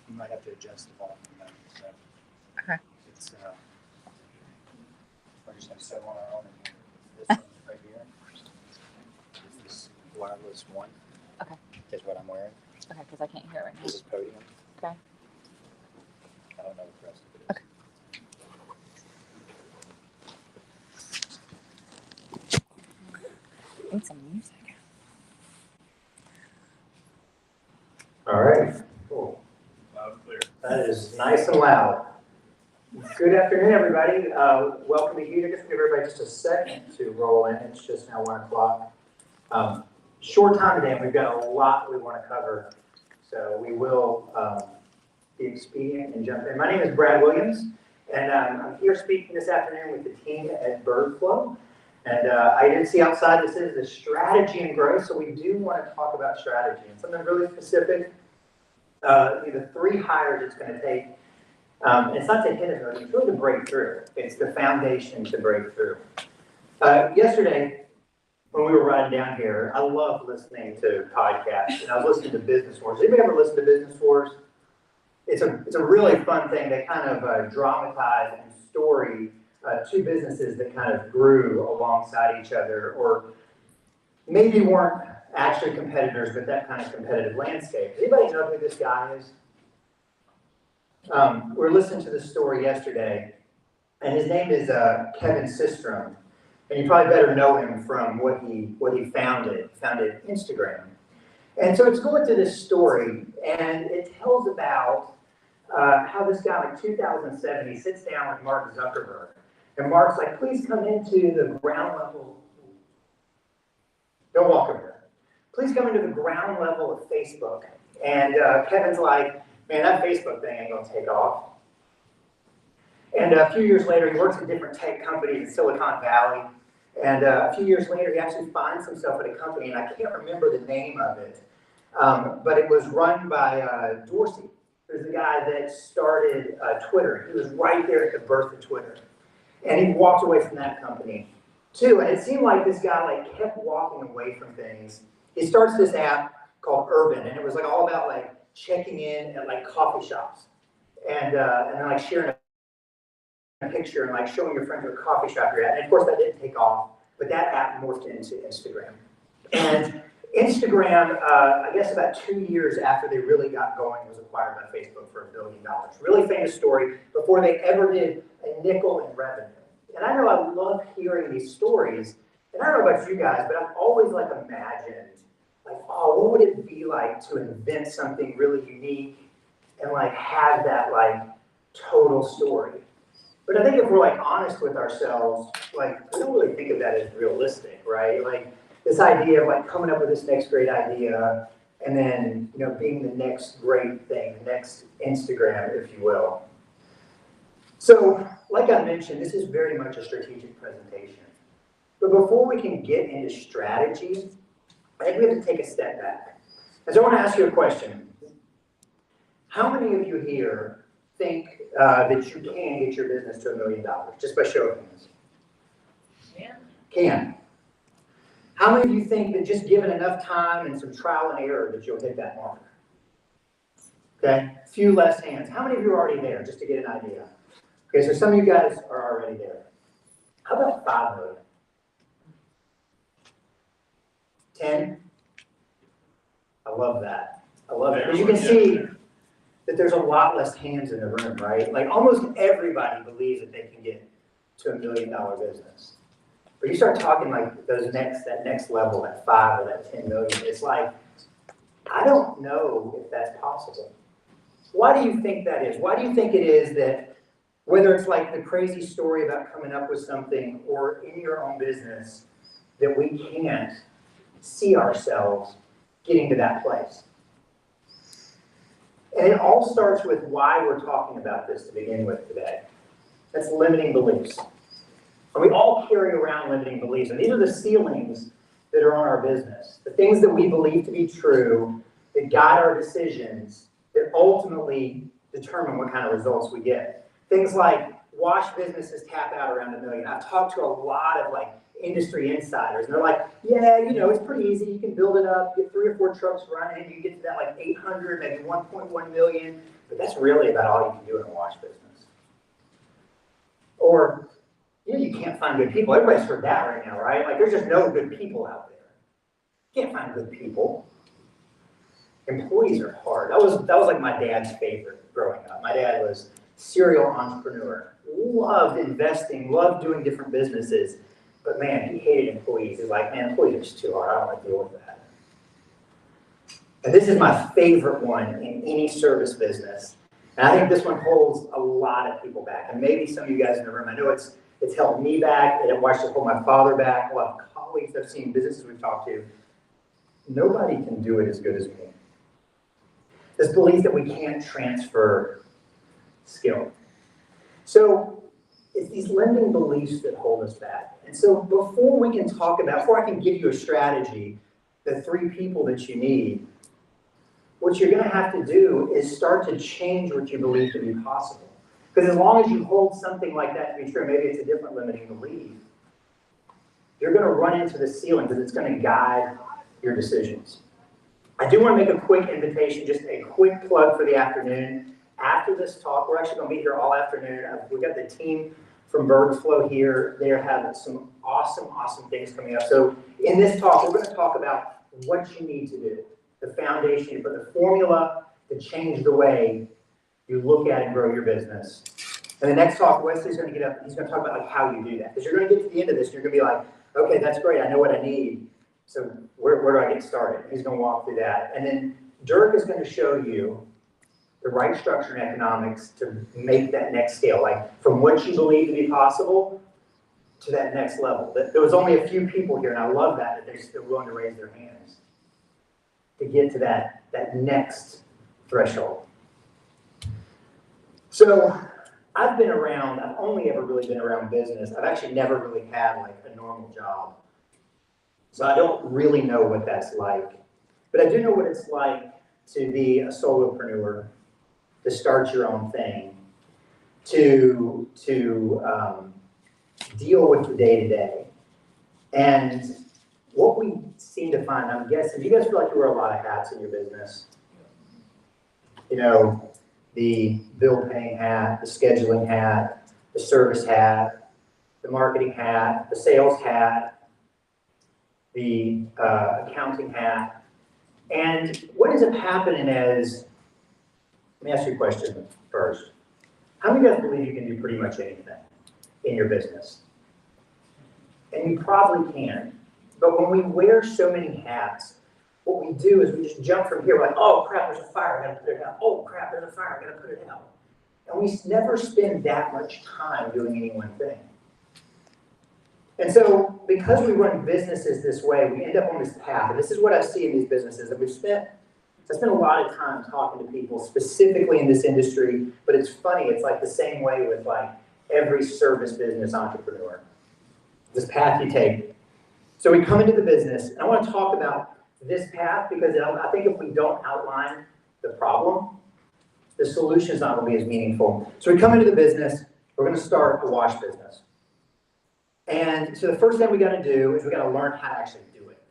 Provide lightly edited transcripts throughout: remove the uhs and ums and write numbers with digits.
You might have to adjust the volume on that. So Okay. it's we're just going to set on our own. This one right here is this wireless one. Okay. Is what I'm wearing. Okay, because I can't hear it right now. This is podium. Okay. I don't know what the rest of it is. Okay. I need some music. All right, cool. Loud and clear. That is nice and loud. Good afternoon, everybody. Welcome to here. Just give everybody just a second to roll in. It's just now 1 o'clock. Short time today, and we've got a lot we want to cover. So we will be expedient and jump in. My name is Brad Williams, and I'm here speaking this afternoon with the team at BirdFlow. And I did see outside, this is the strategy and growth, so we do want to talk about strategy and something really specific. The 3 hires it's going to take, it's not to hit a note, it's really to break through. It's the foundation to break through. Yesterday, when we were riding down here, I love listening to podcasts, and I was listening to Business Wars. Anybody ever listen to Business Wars? It's a really fun thing. They kind of dramatize and story 2 businesses that kind of grew alongside each other, or maybe weren't actually competitors, but that kind of competitive landscape. Anybody know who this guy is? We were listening to this story yesterday, and his name is Kevin Systrom, and you probably better know him from what he founded Instagram. And so it's going through this story, and it tells about how this guy, like 2007, he sits down with Mark Zuckerberg. And Mark's like, please come into the ground level. Don't walk over there. Please come into the ground level of Facebook. And Kevin's like, man, that Facebook thing ain't gonna take off. And a few years later, he works at different tech companies in Silicon Valley. And a few years later, he actually finds himself at a company, and I can't remember the name of it, but it was run by Dorsey, who's the guy that started Twitter. He was right there at the birth of Twitter. And he walked away from that company too. And it seemed like this guy like kept walking away from things. He starts this app called Urban, and it was like all about like checking in at like coffee shops, and then like sharing a picture and like showing your friends what coffee shop you're at. And of course that didn't take off, but that app morphed into Instagram. And Instagram, I guess about 2 years after they really got going, was acquired by Facebook for $1 billion. Really famous story before they ever did a nickel in revenue. And I know I love hearing these stories, and I don't know about you guys, but I've always like imagined, like, oh, what would it be like to invent something really unique and like have that like total story? But I think if we're like honest with ourselves, like we don't really think of that as realistic, right? Like this idea of like coming up with this next great idea and then, you know, being the next great thing, the next Instagram, if you will. So, like I mentioned, this is very much a strategic presentation. But before we can get into strategy, I think we have to take a step back. And so I want to ask you a question. How many of you here think that you can get your business to $1 million, just by show of hands? Can. How many of you think that just given enough time and some trial and error that you'll hit that mark? Okay, a few less hands. How many of you are already there, just to get an idea? Okay, so some of you guys are already there. How about 5 million? 10? I love that. I love it. But you can see that there's a lot less hands in the room, right? Like almost everybody believes that they can get to $1 million business. But you start talking like that next level, that 5 or that 10 million, it's like, I don't know if that's possible. Why do you think that is? Why do you think it is that whether it's like the crazy story about coming up with something or in your own business, that we can't see ourselves getting to that place? And it all starts with why we're talking about this to begin with today. That's limiting beliefs. And we all carry around limiting beliefs. And these are the ceilings that are on our business. The things that we believe to be true, that guide our decisions, that ultimately determine what kind of results we get. Things like wash businesses tap out around $1 million. I've talked to a lot of like industry insiders, and they're like, yeah, you know, it's pretty easy. You can build it up, get 3 or 4 trucks running, you get to that like 800, maybe 1.1 million, but that's really about all you can do in a wash business. Or, you know, you can't find good people. Everybody's heard that right now, right? Like, there's just no good people out there. You can't find good people. Employees are hard. That was like my dad's favorite growing up. My dad was serial entrepreneur, loved investing, loved doing different businesses, but man, he hated employees. He's like, man, employees are just too hard. I don't want to deal with that. And this is my favorite one in any service business. And I think this one holds a lot of people back. And maybe some of you guys in the room, I know it's held me back, and it watched it hold my father back. A lot of colleagues I've seen, businesses we've talked to. Nobody can do it as good as me. This belief that we can't transfer skill. So it's these limiting beliefs that hold us back. And so before I can give you a strategy, the 3 people that you need, what you're going to have to do is start to change what you believe to be possible. Because as long as you hold something like that to be true, maybe it's a different limiting belief, you're going to run into the ceiling because it's going to guide your decisions. I do want to make a quick invitation, just a quick plug for the afternoon. After this talk, we're actually going to be here all afternoon. We've got the team from Bergflow here. They're having some awesome things coming up. So in this talk, we're going to talk about what you need to do, the foundation, for the formula to change the way you look at and grow your business. And the next talk, Wesley's going to get up. He's going to talk about like how you do that. Because you're going to get to the end of this, you're going to be like, okay, that's great. I know what I need. So where do I get started? He's going to walk through that. And then Dirk is going to show you the right structure and economics to make that next scale, like from what you believe to be possible to that next level. There was only a few people here, and I love that they're still willing to raise their hands to get to that next threshold. So I've only ever really been around business. I've actually never really had like a normal job. So I don't really know what that's like. But I do know what it's like to be a solopreneur, to start your own thing, to deal with the day-to-day. And what we seem to find, I'm guessing, do you guys feel like you wear a lot of hats in your business? You know, the bill-paying hat, the scheduling hat, the service hat, the marketing hat, the sales hat, the accounting hat. And what ends up happening is, let me ask you a question first. How many of you guys believe you can do pretty much anything in your business? And you probably can. But when we wear so many hats, what we do is we just jump from here. We're like, oh crap, there's a fire, I gotta put it out. Oh crap, there's a fire, I gotta put it out. And we never spend that much time doing any one thing. And so because we run businesses this way, we end up on this path. And this is what I see in these businesses that I spent a lot of time talking to people specifically in this industry, but it's funny, it's like the same way with like every service business entrepreneur. This path you take. So we come into the business, and I want to talk about this path because I think if we don't outline the problem, the solution is not going to be as meaningful. So we come into the business, we're going to start a wash business. And so the first thing we got to do is we got to learn how to actually do it.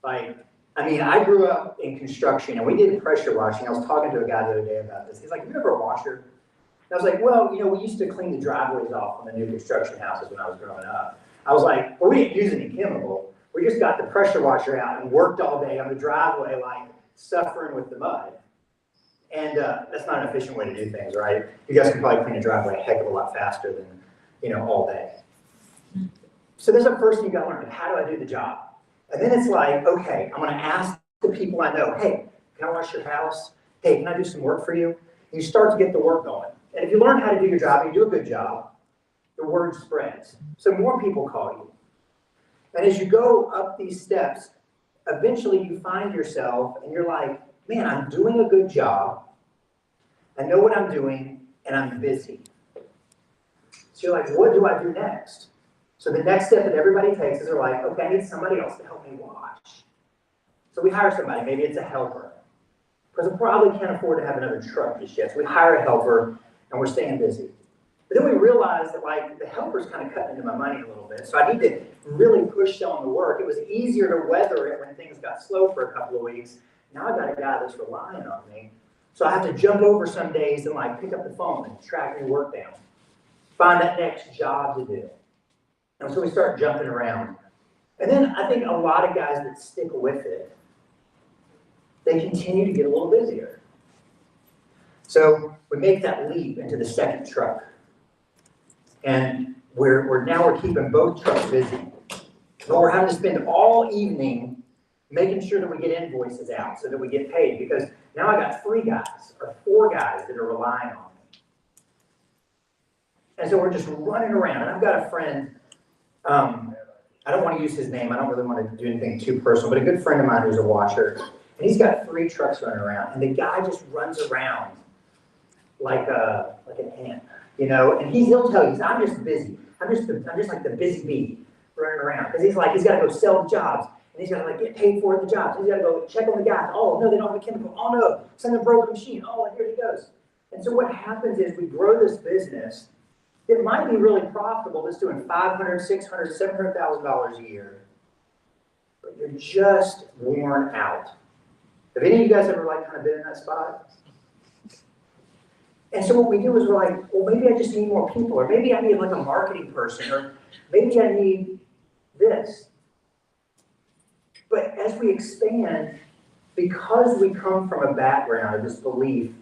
I grew up in construction, and we did pressure washing. I was talking to a guy the other day about this. He's like, you ever a washer? And I was like, well, we used to clean the driveways off on the new construction houses when I was growing up. I was like, well, we didn't use any chemical. We just got the pressure washer out and worked all day on the driveway, like suffering with the mud. And that's not an efficient way to do things, right? You guys can probably clean a driveway a heck of a lot faster than, all day. So there's a first thing you got to learn. How do I do the job? And then it's like, okay, I'm going to ask the people I know, hey, can I wash your house? Hey, can I do some work for you? And you start to get the work going. And if you learn how to do your job, and you do a good job, the word spreads. So more people call you. And as you go up these steps, eventually you find yourself and you're like, man, I'm doing a good job. I know what I'm doing, and I'm busy. So you're like, what do I do next? So the next step that everybody takes is they're like, okay, I need somebody else to help me wash. So we hire somebody, maybe it's a helper. Because we probably can't afford to have another truck just yet. So we hire a helper, and we're staying busy. But then we realized that like the helper's kind of cutting into my money a little bit. So I need to really push selling the work. It was easier to weather it when things got slow for a couple of weeks. Now I got a guy that's relying on me. So I have to jump over some days and like pick up the phone and track new work down. Find that next job to do. And so we start jumping around. And then I think a lot of guys that stick with it, they continue to get a little busier. So we make that leap into the second truck. And we're keeping both trucks busy. But we're having to spend all evening making sure that we get invoices out so that we get paid. Because now I got 3 guys or 4 guys that are relying on me. And so we're just running around. And I've got a friend, I don't want to use his name. I don't really want to do anything too personal, but a good friend of mine who's a washer. And he's got 3 trucks running around. And the guy just runs around like an ant, you know? And he'll tell you, I'm just busy. I'm just like the busy bee running around. Because he's got to go sell jobs. And he's got to like get paid for the jobs. He's got to go check on the guys. Oh, no, they don't have a chemical. Oh, no, send a broken machine. Oh, and here he goes. And so what happens is we grow this business. It might be really profitable. It's doing $500,000, $600,000, $700,000 a year. But you're just worn out. Have any of you guys ever like kind of been in that spot? And so what we do is we're like, well, maybe I just need more people, or maybe I need like a marketing person, or maybe I need this. But as we expand, because we come from a background of this belief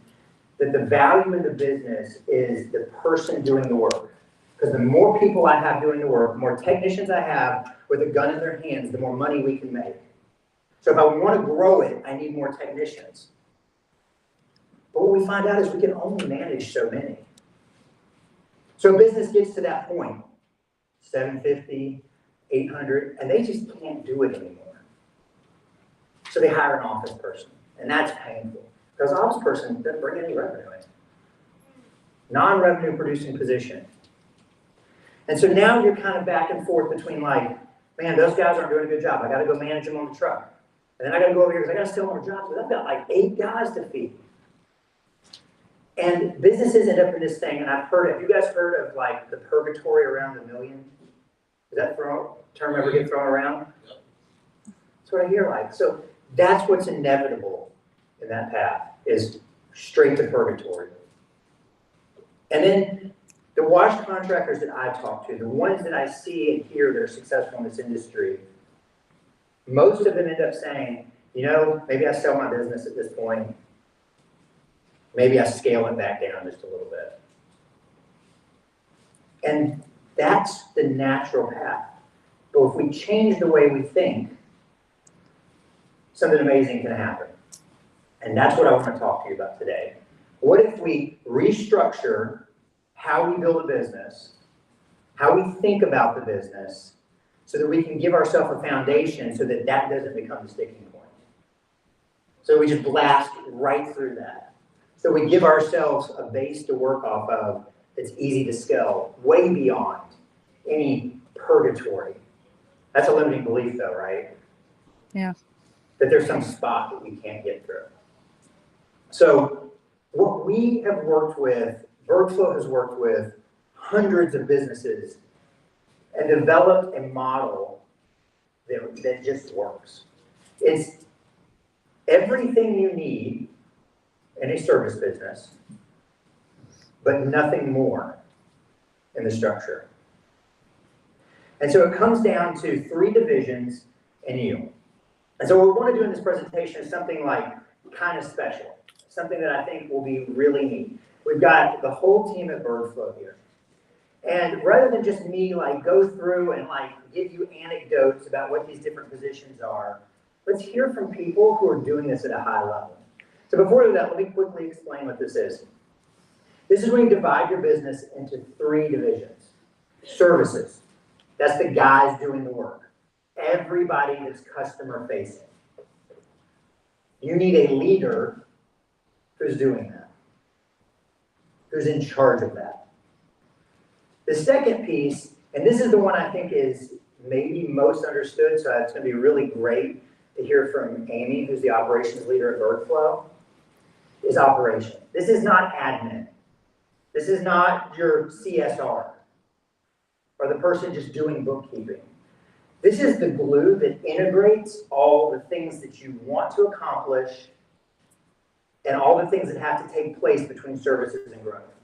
that the value in the business is the person doing the work. Because the more people I have doing the work, the more technicians I have with a gun in their hands, the more money we can make. So if I want to grow it, I need more technicians. But what we find out is we can only manage so many. So business gets to that point, 750, 800, and they just can't do it anymore. So they hire an office person, and that's painful. Because office person doesn't bring any revenue in. Non-revenue producing position. And so now you're kind of back and forth between like, man, those guys aren't doing a good job. I got to go manage them on the truck. And then I got to go over here because I got to steal more jobs. But I've got like 8 guys to feed. And businesses end up in this thing, and I've heard, have you guys heard of like the purgatory around the million? Does that term ever get thrown around? That's what I hear like. So that's what's inevitable in that path, is straight to purgatory. And then the wash contractors that I talk to, the ones that I see and hear that are successful in this industry, most of them end up saying, you know, maybe I sell my business at this point. Maybe I scale it back down just a little bit. And that's the natural path. But if we change the way we think, something amazing can happen. And that's what I want to talk to you about today. What if we restructure how we build a business, how we think about the business, so that we can give ourselves a foundation so that that doesn't become the sticking point. So we just blast right through that. So we give ourselves a base to work off of that's easy to scale, way beyond any purgatory. That's a limiting belief though, right? Yeah. That there's some spot that we can't get through. So what we have worked with, Bergflow has worked with hundreds of businesses and developed a model that just works. It's everything you need in a service business, but nothing more in the structure. And so it comes down to 3 divisions and you. And so what we want to do in this presentation is something like kind of special, something that I think will be really neat. We've got the whole team at Bergflow here. And rather than just me like go through and like give you anecdotes about what these different positions are, let's hear from people who are doing this at a high level. So before we do that, let me quickly explain what this is. This is when you divide your business into 3 divisions. Services, that's the guys doing the work. Everybody that's customer facing. You need a leader who's doing that, who's in charge of that. The second piece, and this is the one I think is maybe most understood, so it's going to be really great to hear from Amy, who's the operations leader at Bergflow, is operation. This is not admin. This is not your CSR or the person just doing bookkeeping. This is the glue that integrates all the things that you want to accomplish and all the things that have to take place between services and growth.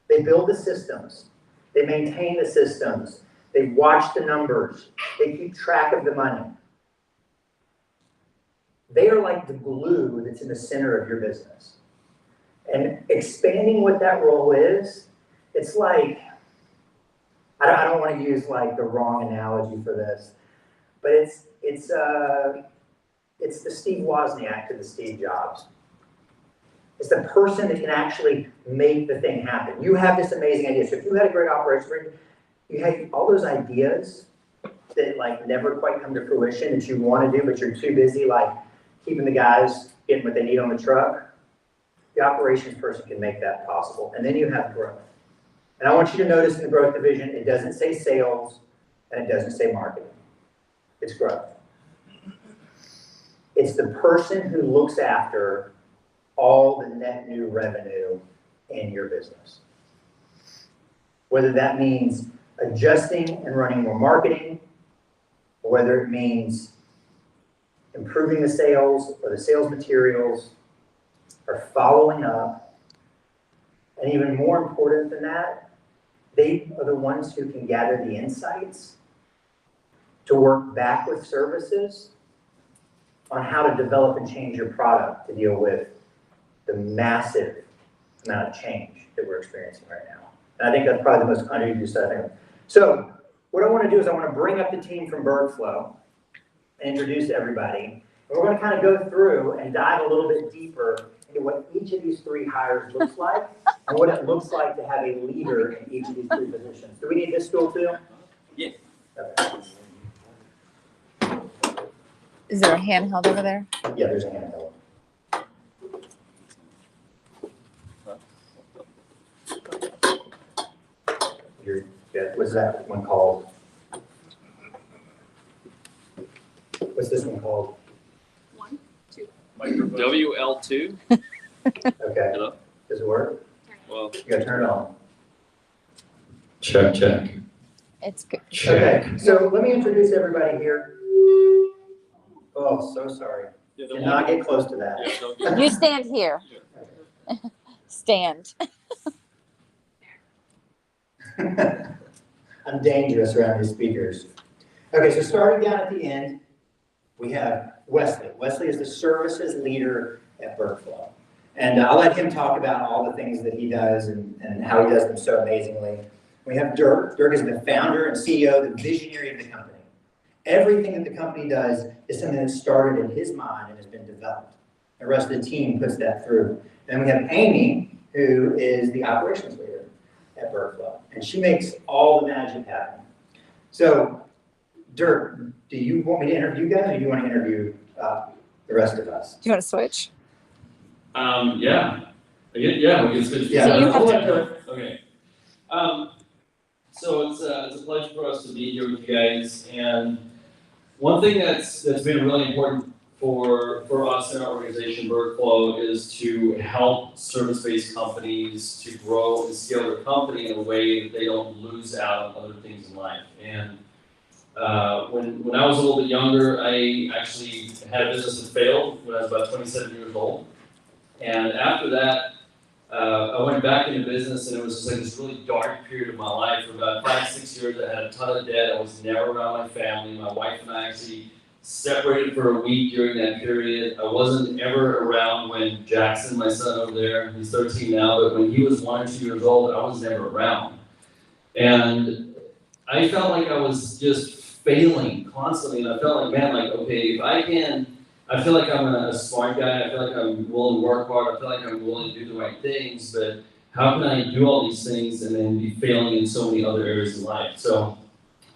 They build the systems. They maintain the systems. They watch the numbers. They keep track of the money. They are like the glue that's in the center of your business. And expanding what that role is, it's like, I don't want to use like the wrong analogy for this, but it's the Steve Wozniak to the Steve Jobs. It's the person that can actually make the thing happen. You have this amazing idea. So if you had a great operation, you had all those ideas that like never quite come to fruition that you want to do, but you're too busy like keeping the guys getting what they need on the truck. The operations person can make that possible. And then you have growth. And I want you to notice in the growth division, it doesn't say sales and it doesn't say marketing. It's growth. It's the person who looks after all the net new revenue in your business. Whether that means adjusting and running more marketing, or whether it means improving the sales or the sales materials, or following up. And even more important than that, they are the ones who can gather the insights to work back with services on how to develop and change your product to deal with the massive amount of change that we're experiencing right now. And I think that's probably the most underused stuff. So what I want to do is I want to bring up the team from BurgFlow and introduce everybody. And we're going to kind of go through and dive a little bit deeper into what each of these three hires looks like and what it looks like to have a leader in each of these three positions. Do we need this stool too? Yeah. Okay. Is there a handheld over there? Yeah, there's a handheld. What's that one called? What's this one called? WL2. Okay. Hello? Does it work? Well, You gotta turn it on. Check, check. It's good. Okay, so let me introduce everybody here. Oh, so sorry. yeah, Did not get close to that. yeah, don't get You stand here. Stand. I'm dangerous around these speakers. Okay, so starting down at the end, we have Wesley. Wesley is the services leader at BurgFlow. And I'll let him talk about all the things that he does and how he does them so amazingly. We have Dirk. Dirk is the founder and CEO, the visionary of the company. Everything that the company does is something that started in his mind and has been developed. The rest of the team puts that through. Then we have Amy, who is the operations leader at BurgFlow. And she makes all the magic happen. So, Dirk, do you want me to interview you guys, or do you want to interview the rest of us? Do you want to switch? Yeah. Yeah, we can switch. Yeah, So you have hold to- on, Dirk. Okay. So it's a pleasure for us to be here with you guys. And one thing that's been really important for us in our organization, BurgFlow, is to help service-based companies to grow and scale their company in a way that they don't lose out on other things in life. And when I was a little bit younger, I actually had a business that failed when I was about 27 years old. And after that, I went back into business, and it was just like this really dark period of my life. For about 5-6 years, I had a ton of debt. I was never around my family. My wife and I actually separated for a week during that period. I wasn't ever around when Jackson, my son over there, he's 13 now, but when he was 1 or 2 years old, I was never around. And I felt like I was just failing constantly, and I felt like, man, like, okay, if I feel like I'm a smart guy, I feel like I'm willing to work hard, I feel like I'm willing to do the right things, but how can I do all these things and then be failing in so many other areas in life? So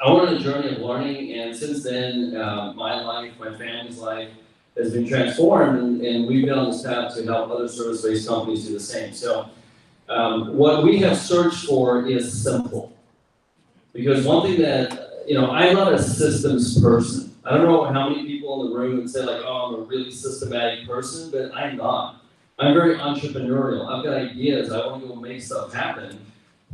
I went on a journey of learning, and since then, my life, my family's life has been transformed, and we've been on this path to help other service-based companies do the same. So what we have searched for is simple. Because one thing that, I'm not a systems person. I don't know how many people in the room would say like, oh, I'm a really systematic person, but I'm not. I'm very entrepreneurial. I've got ideas. I want to go make stuff happen.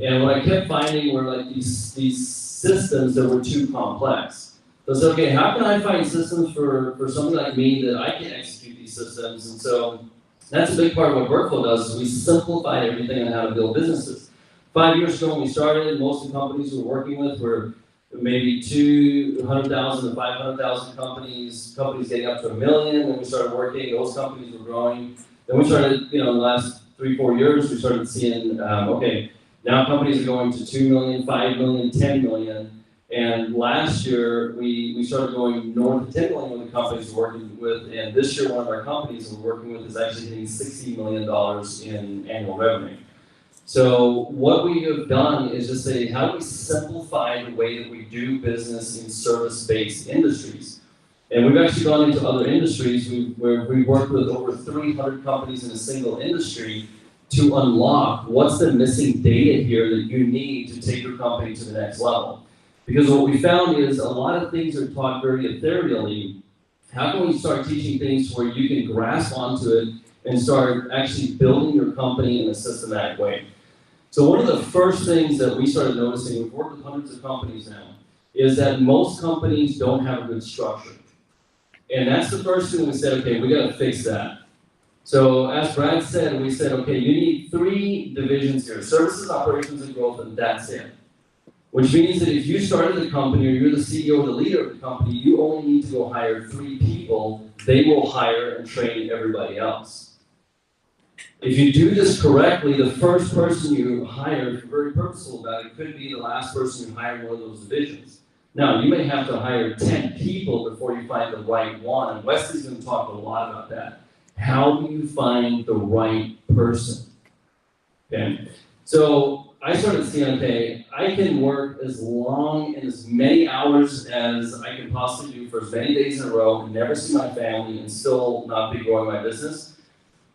And what I kept finding were like these systems that were too complex. So I said, okay, how can I find systems for somebody like me that I can execute these systems? And so that's a big part of what Workflow does, is we simplify everything on how to build businesses. 5 years ago when we started, most of the companies we were working with were maybe 200,000 to 500,000 companies getting up to 1 million. Then we started working, those companies were growing. Then we started, in the last 3-4 years, we started seeing, okay, now companies are going to 2 million, 5 million, 10 million. And last year, we started going north of 10 million with the companies we're working with. And this year, one of our companies we're working with is actually hitting $60 million in annual revenue. So what we have done is just say, how do we simplify the way that we do business in service-based industries? And we've actually gone into other industries where we've worked with over 300 companies in a single industry to unlock what's the missing data here that you need to take your company to the next level. Because what we found is a lot of things are taught very ethereally. How can we start teaching things where you can grasp onto it and start actually building your company in a systematic way? So one of the first things that we started noticing, we've worked with hundreds of companies now, is that most companies don't have a good structure. And that's the first thing we said, okay, we gotta fix that. So as Brad said, we said, okay, you need 3 divisions here, services, operations, and growth, and that's it. Which means that if you started the company or you're the CEO or the leader of the company, you only need to go hire 3 people. They will hire and train everybody else. If you do this correctly, the first person you hire, if you're very purposeful about it, could be the last person you hire in one of those divisions. Now, you may have to hire 10 people before you find the right one, and Wesley's going to talk a lot about that. How do you find the right person? Okay, so I started seeing, okay, I can work as long and as many hours as I can possibly do for as many days in a row and never see my family and still not be growing my business.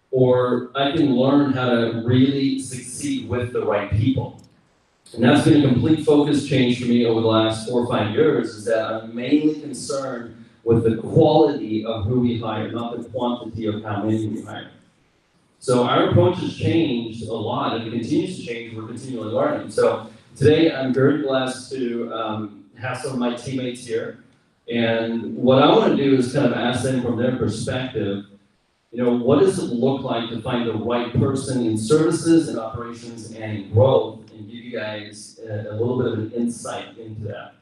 Or I can learn how to really succeed with the right people. And that's been a complete focus change for me over the last 4 or 5 years, is that I'm mainly concerned with the quality of who we hire, not the quantity of how many we hire. So our approach has changed a lot, and it continues to change. We're continually learning. So today I'm very blessed to have some of my teammates here. And what I want to do is kind of ask them from their perspective, what does it look like to find the right person in services and operations and in growth, and give you guys a little bit of an insight into that.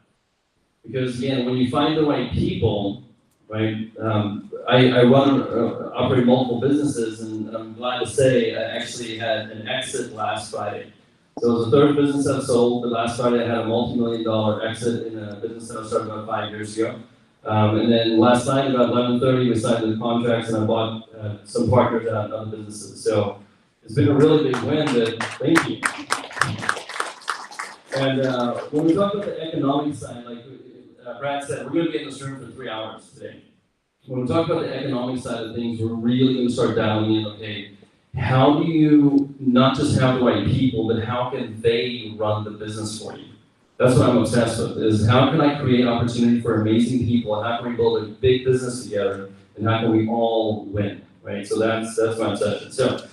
Because again, when you find the right people, right, I operate multiple businesses, and I'm glad to say I actually had an exit last Friday. So it was the 3rd business I've sold. The last Friday I had a multi-million-dollar exit in a business that I started about 5 years ago. And then last night, about 11:30, we signed the contracts, and I bought some partners out in other businesses. So it's been a really big win. Thank you. And when we talk about the economic side, like Brad said, we're going to be in this room for 3 hours today. When we talk about the economic side of things, we're really going to start dialing in, okay, how do you not just have the right people, but how can they run the business for you? That's what I'm obsessed with, is how can I create opportunity for amazing people, and how can we build a big business together, and how can we all win, right? So that's my obsession. So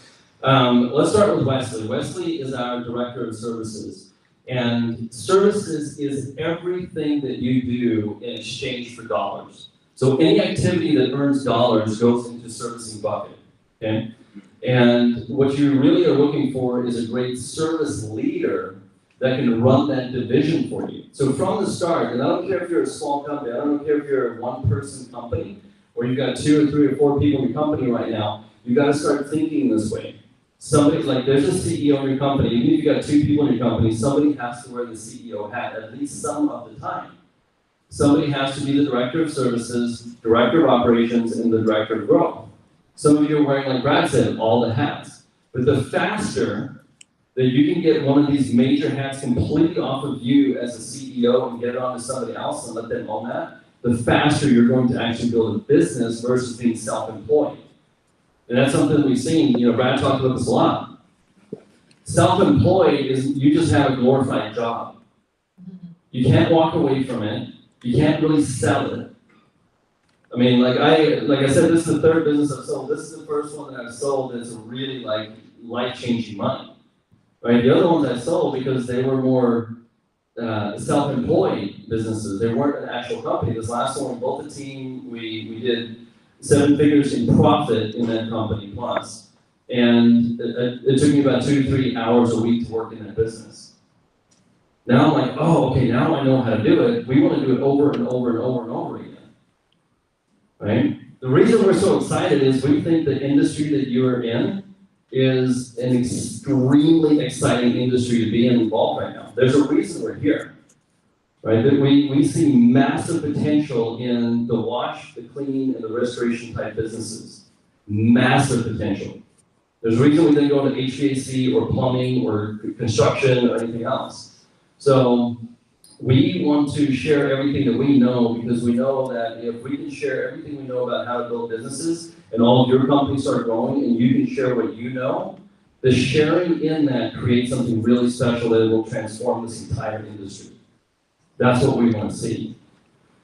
let's start with Wesley. Wesley is our Director of Services, and services is everything that you do in exchange for dollars. So any activity that earns dollars goes into servicing bucket, okay? And what you really are looking for is a great service leader that can run that division for you. So from the start, and I don't care if you're a small company, I don't care if you're a 1-person company, or you've got 2 or 3 or 4 people in your company right now, you've got to start thinking this way. Somebody, like there's a CEO in your company, even if you've got 2 people in your company, somebody has to wear the CEO hat at least some of the time. Somebody has to be the Director of Services, Director of Operations, and the Director of Growth. Some of you are wearing, like Brad said, all the hats. But the faster that you can get one of these major hats completely off of you as a CEO and get it onto somebody else and let them own that, the faster you're going to actually build a business versus being self-employed. And that's something we've seen, Brad talked about this a lot. Self-employed is you just have a glorified job. You can't walk away from it. You can't really sell it. I mean, like I said, this is the third business I've sold. This is the first one that I've sold that's really like life-changing money, right? The other ones I sold because they were more self-employed businesses. They weren't an actual company. This last one, we built a team. We did 7 figures in profit in that company plus, and it took me about 2 to 3 hours a week to work in that business. Now I'm like, oh, okay, now I know how to do it. We want to do it over and over and over and over again. Right? The reason we're so excited is we think the industry that you're in is an extremely exciting industry to be involved right now. There's a reason we're here, right? That we see massive potential in the wash, the clean, and the restoration type businesses. Massive potential. There's a reason we didn't go into HVAC or plumbing or construction or anything else. So we want to share everything that we know because we know that if we can share everything we know about how to build businesses and all of your companies start growing and you can share what you know, the sharing in that creates something really special that will transform this entire industry. That's what we want to see.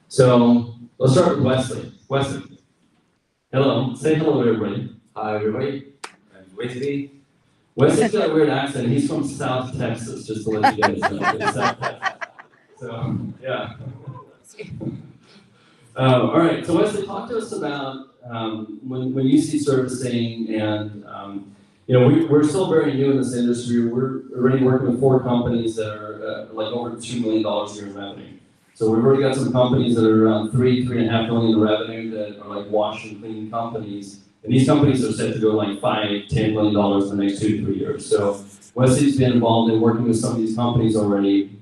So let's start with Wesley. Wesley, hello. Say hello to everybody. Hi everybody, I'm Wesley. Wesley's got a weird accent. He's from South Texas, just to let you guys know. It's South Texas. So, yeah. All right, so Wesley, talk to us about when you see servicing and, we're still very new in this industry. We're already working with 4 companies that are like over $2 million a year in revenue. So we've already got some companies that are around $3.5 million in revenue that are like wash and clean companies. And these companies are set to go like $5-10 million in the next 2 to 3 years. So Wesley's been involved in working with some of these companies already.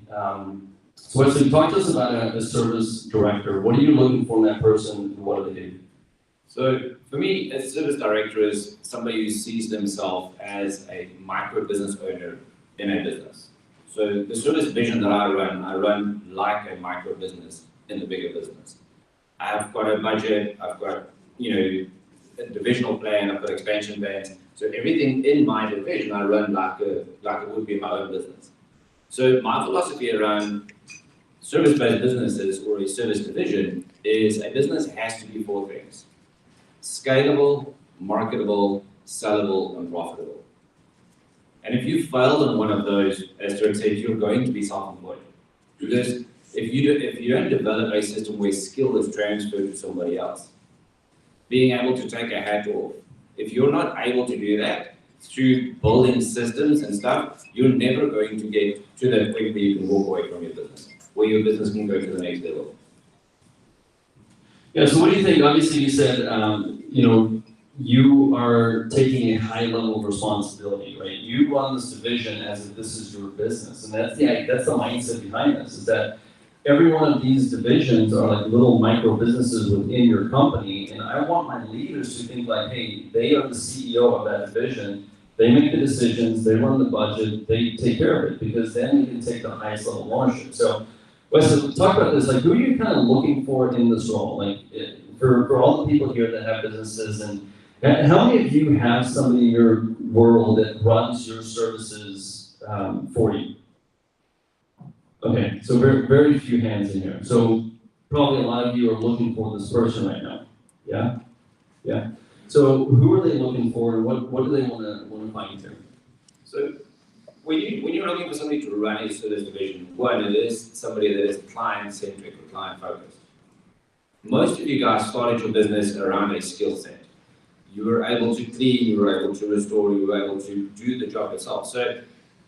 So Wesley, talk to us about a service director. What are you looking for in that person and what do they do? So for me, a service director is somebody who sees themselves as a micro business owner in a business. So the service division that I run like a micro business in the bigger business. I've got a budget, I've got, a divisional plan, I've got expansion plans. So everything in my division, I run like it would be my own business. So my philosophy around service-based businesses or a service division is a business has to be 4 things: scalable, marketable, sellable, and profitable. And if you fail in one of those, as Dirk said, you're going to be self-employed. Because if you don't develop a system where skill is transferred to somebody else, being able to take a hat off, if you're not able to do that through building systems and stuff, you're never going to get to that point where you can walk away from your business, where your business can go to the next level. Yeah, so what do you think? Obviously you said, you are taking a high level of responsibility, right? You run this division as if this is your business. And that's the mindset behind this, is that every one of these divisions are like little micro businesses within your company. And I want my leaders to think like, hey, they are the CEO of that division. They make the decisions, they run the budget, they take care of it, because then you can take the highest level of ownership. So, Wesley, talk about this. Like, who are you kind of looking for in this role? Like, for all the people here that have businesses, and how many of you have somebody in your world that runs your services for you? Okay, so very, very few hands in here. So probably a lot of you are looking for this person right now. Yeah? Yeah. So who are they looking for, and what do they want to find here? So when you're looking for somebody to run a service division, one, it is somebody that is client-centric or client-focused. Most of you guys started your business around a skill set. You were able to clean, you were able to restore, you were able to do the job yourself. So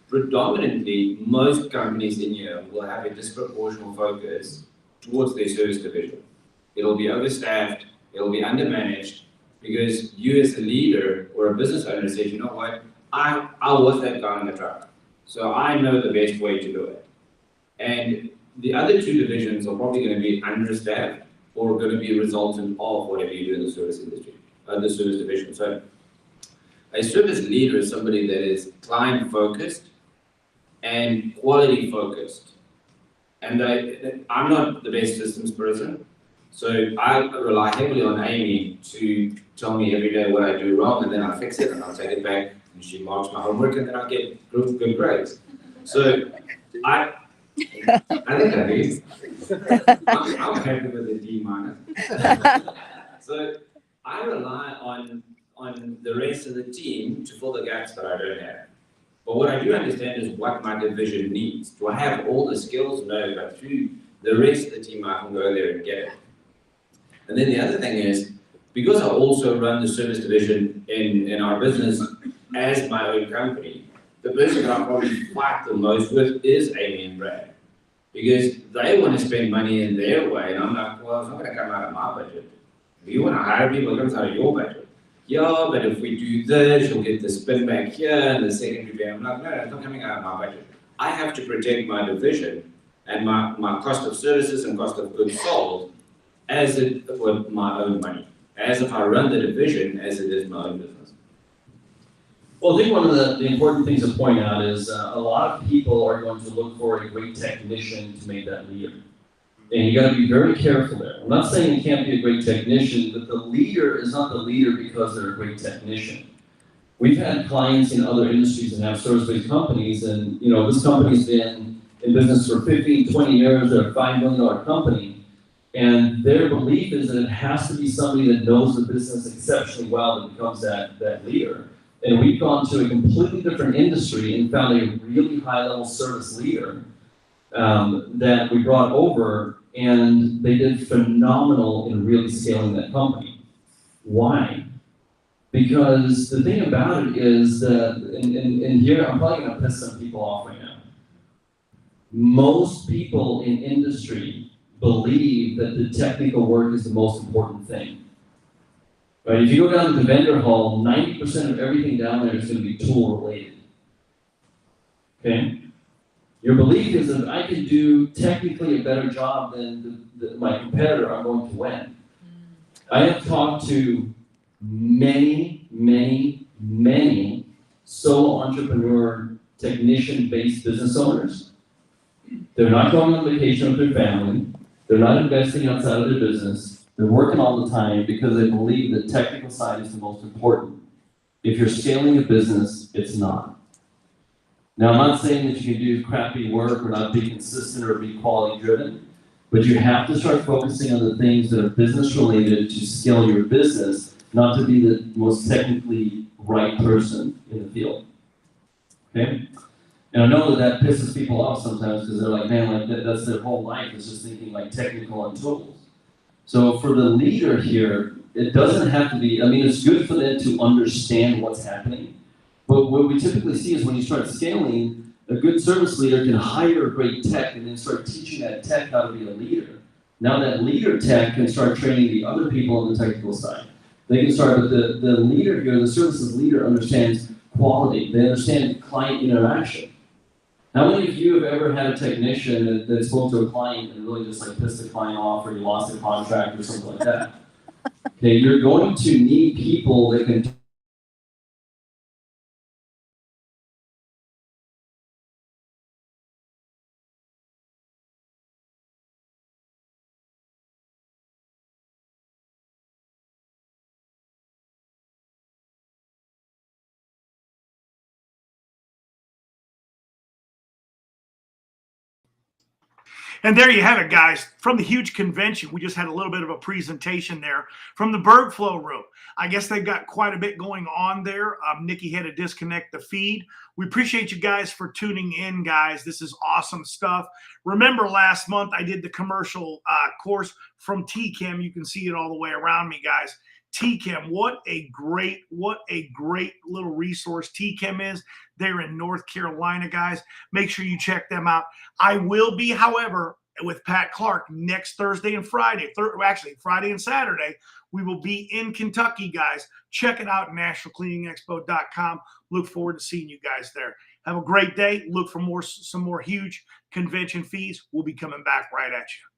predominantly, most companies in here will have a disproportional focus towards their service division. It'll be overstaffed, it'll be undermanaged, because you as a leader or a business owner says, you know what, I was that guy in the truck, so I know the best way to do it. And the other 2 divisions are probably going to be understaffed or going to be a resultant of whatever you do in the service industry, the service division. So a service leader is somebody that is client-focused and quality-focused. And I'm not the best systems person, so I rely heavily on Amy to tell me every day what I do wrong, and then I fix it, and I'll take it back, and she marks my homework, and then I get good grades. So I think I do. I'm happy with the D minus. So I rely on the rest of the team to fill the gaps that I don't have. But what I do understand is what my division needs. Do I have all the skills? No, but through the rest of the team, I can go there and get it. And then the other thing is, because I also run the service division in our business as my own company, the person that I probably fight the most with is Amy and Brad. Because they want to spend money in their way, and I'm like, well, it's not going to come out of my budget. If you want to hire people, it comes out of your budget. Yeah, but if we do this, you'll get the spin back here and the secondary pay. I'm like, no, it's not coming out of my budget. I have to protect my division and my cost of services and cost of goods sold as it with my own money. As if I run the division as it is my own business. Well, I think one of the important things to point out is a lot of people are going to look for a great technician to make that leader. And you gotta be very careful there. I'm not saying you can't be a great technician, but the leader is not the leader because they're a great technician. We've had clients in other industries that have service-based companies, and this company's been in business for 15, 20 years, they're a $5 million company, and their belief is that it has to be somebody that knows the business exceptionally well that becomes that leader. And we've gone to a completely different industry and found a really high-level service leader that we brought over, and they did phenomenal in really scaling that company. Why? Because the thing about it is that, and here I'm probably going to piss some people off right now. Most people in industry believe that the technical work is the most important thing. Right? If you go down to the vendor hall, 90% of everything down there is going to be tool related. Okay? Your belief is that if I can do technically a better job than my competitor, I'm going to win. I have talked to many solo entrepreneur, technician-based business owners. They're not going on vacation with their family. They're not investing outside of their business. They're working all the time because they believe the technical side is the most important. If you're scaling a business, it's not. Now, I'm not saying that you can do crappy work or not be consistent or be quality driven, but you have to start focusing on the things that are business related to scale your business, not to be the most technically right person in the field. Okay? And I know that pisses people off sometimes because they're like, man, like that's their whole life is just thinking like technical and tools. So for the leader here, it doesn't have to be, it's good for them to understand what's happening. But what we typically see is when you start scaling, a good service leader can hire a great tech and then start teaching that tech how to be a leader. Now that leader tech can start training the other people on the technical side. They can start, but the leader here, the services leader understands quality. They understand client interaction. How many of you have ever had a technician that spoke to a client and really just like pissed the client off, or you lost a contract or something like that? Okay, you're going to need people that can And there you have it, guys. From the huge convention, we just had a little bit of a presentation there from the BergFlow room. I guess they've got quite a bit going on there. Nikki had to disconnect the feed. We appreciate you guys for tuning in, guys. This is awesome stuff. Remember last month I did the commercial course from TChem. You can see it all the way around me, guys. TChem, what a great little resource TChem is. They're in North Carolina, guys. Make sure you check them out. I will be, however, with Pat Clark next Thursday and Friday. Actually, Friday and Saturday. We will be in Kentucky, guys. Check it out, nationalcleaningexpo.com. Look forward to seeing you guys there. Have a great day. Look for some more huge convention fees. We'll be coming back right at you.